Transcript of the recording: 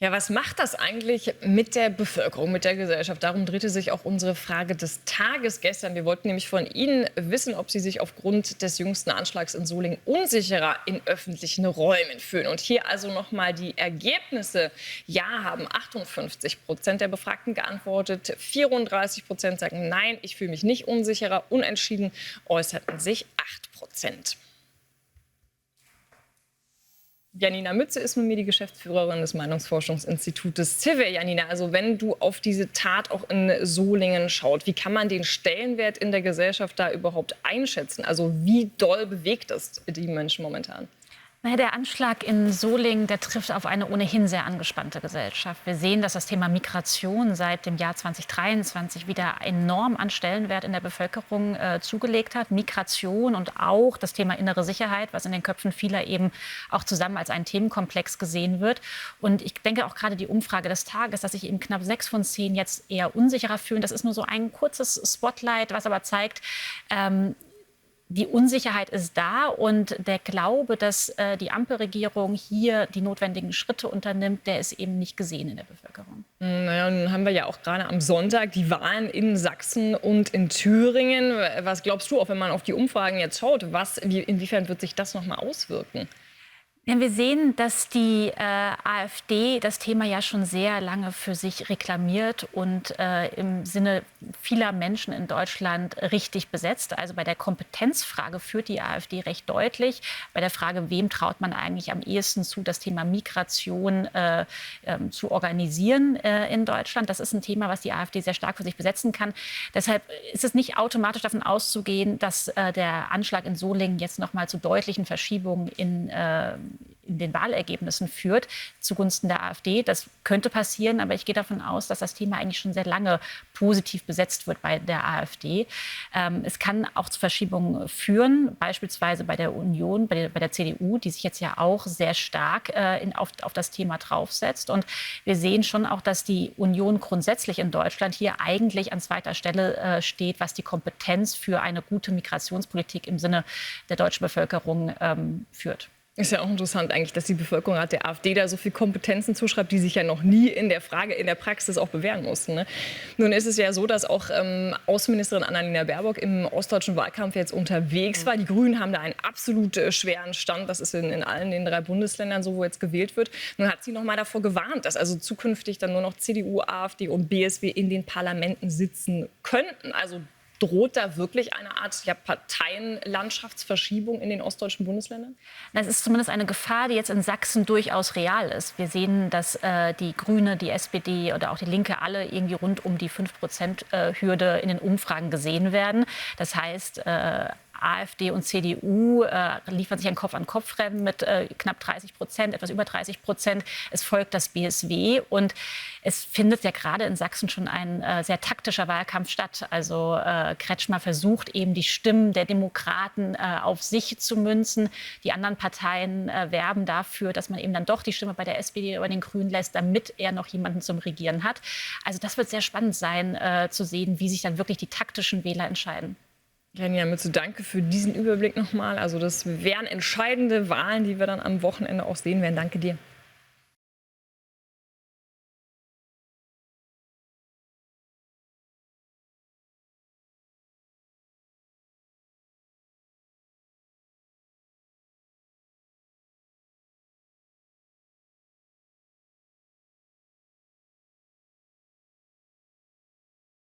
Ja, was macht das eigentlich mit der Bevölkerung, mit der Gesellschaft? Darum drehte sich auch unsere Frage des Tages gestern. Wir wollten nämlich von Ihnen wissen, ob Sie sich aufgrund des jüngsten Anschlags in Solingen unsicherer in öffentlichen Räumen fühlen. Und hier also noch mal die Ergebnisse. Ja, haben 58% der Befragten geantwortet. 34% sagen nein, ich fühle mich nicht unsicherer. Unentschieden äußerten sich 8%. Janina Mütze ist mit mir die Geschäftsführerin des Meinungsforschungsinstitutes CIVE. Janina, also wenn du auf diese Tat auch in Solingen schaut, wie kann man den Stellenwert in der Gesellschaft da überhaupt einschätzen? Also wie doll bewegt es die Menschen momentan? Naja, der Anschlag in Solingen, der trifft auf eine ohnehin sehr angespannte Gesellschaft. Wir sehen, dass das Thema Migration seit dem Jahr 2023 wieder enorm an Stellenwert in der Bevölkerung zugelegt hat. Migration und auch das Thema innere Sicherheit, was in den Köpfen vieler eben auch zusammen als ein Themenkomplex gesehen wird. Und ich denke auch gerade die Umfrage des Tages, dass sich eben knapp 6 von 10 jetzt eher unsicherer fühlen. Das ist nur so ein kurzes Spotlight, was aber zeigt, die Unsicherheit ist da und der Glaube, dass die Ampelregierung hier die notwendigen Schritte unternimmt, der ist eben nicht gesehen in der Bevölkerung. Naja, nun haben wir ja auch gerade am Sonntag die Wahlen in Sachsen und in Thüringen. Was glaubst du, auch wenn man auf die Umfragen jetzt schaut, inwiefern wird sich das noch mal auswirken? Ja, wir sehen, dass die AfD das Thema ja schon sehr lange für sich reklamiert und im Sinne vieler Menschen in Deutschland richtig besetzt. Also bei der Kompetenzfrage führt die AfD recht deutlich. Bei der Frage, wem traut man eigentlich am ehesten zu, das Thema Migration zu organisieren in Deutschland. Das ist ein Thema, was die AfD sehr stark für sich besetzen kann. Deshalb ist es nicht automatisch davon auszugehen, dass der Anschlag in Solingen jetzt noch mal zu deutlichen Verschiebungen in den Wahlergebnissen führt zugunsten der AfD. Das könnte passieren, aber ich gehe davon aus, dass das Thema eigentlich schon sehr lange positiv besetzt wird bei der AfD. Es kann auch zu Verschiebungen führen, beispielsweise bei der Union, bei der CDU, die sich jetzt ja auch sehr stark auf das Thema draufsetzt. Und wir sehen schon auch, dass die Union grundsätzlich in Deutschland hier eigentlich an zweiter Stelle steht, was die Kompetenz für eine gute Migrationspolitik im Sinne der deutschen Bevölkerung führt. Ist ja auch interessant eigentlich, dass die Bevölkerung der AfD da so viel Kompetenzen zuschreibt, die sich ja noch nie in der Praxis auch bewähren mussten. Ne? Nun ist es ja so, dass auch Außenministerin Annalena Baerbock im ostdeutschen Wahlkampf jetzt unterwegs war. Die Grünen haben da einen absolut schweren Stand. Das ist in allen den 3 Bundesländern so, wo jetzt gewählt wird. Nun hat sie noch mal davor gewarnt, dass also zukünftig dann nur noch CDU, AfD und BSW in den Parlamenten sitzen könnten. Also droht da wirklich eine Art Parteienlandschaftsverschiebung in den ostdeutschen Bundesländern? Das ist zumindest eine Gefahr, die jetzt in Sachsen durchaus real ist. Wir sehen, dass die Grüne, die SPD oder auch die Linke alle irgendwie rund um die 5%-Hürde in den Umfragen gesehen werden. Das heißt, AfD und CDU liefern sich ein Kopf-an-Kopf-Rennen mit knapp 30%, etwas über 30%. Es folgt das BSW und es findet ja gerade in Sachsen schon ein sehr taktischer Wahlkampf statt. Also Kretschmer versucht eben die Stimmen der Demokraten auf sich zu münzen. Die anderen Parteien werben dafür, dass man eben dann doch die Stimme bei der SPD oder den Grünen lässt, damit er noch jemanden zum Regieren hat. Also das wird sehr spannend sein, zu sehen, wie sich dann wirklich die taktischen Wähler entscheiden. Janina Mütze, danke für diesen Überblick nochmal. Also das wären entscheidende Wahlen, die wir dann am Wochenende auch sehen werden. Danke dir.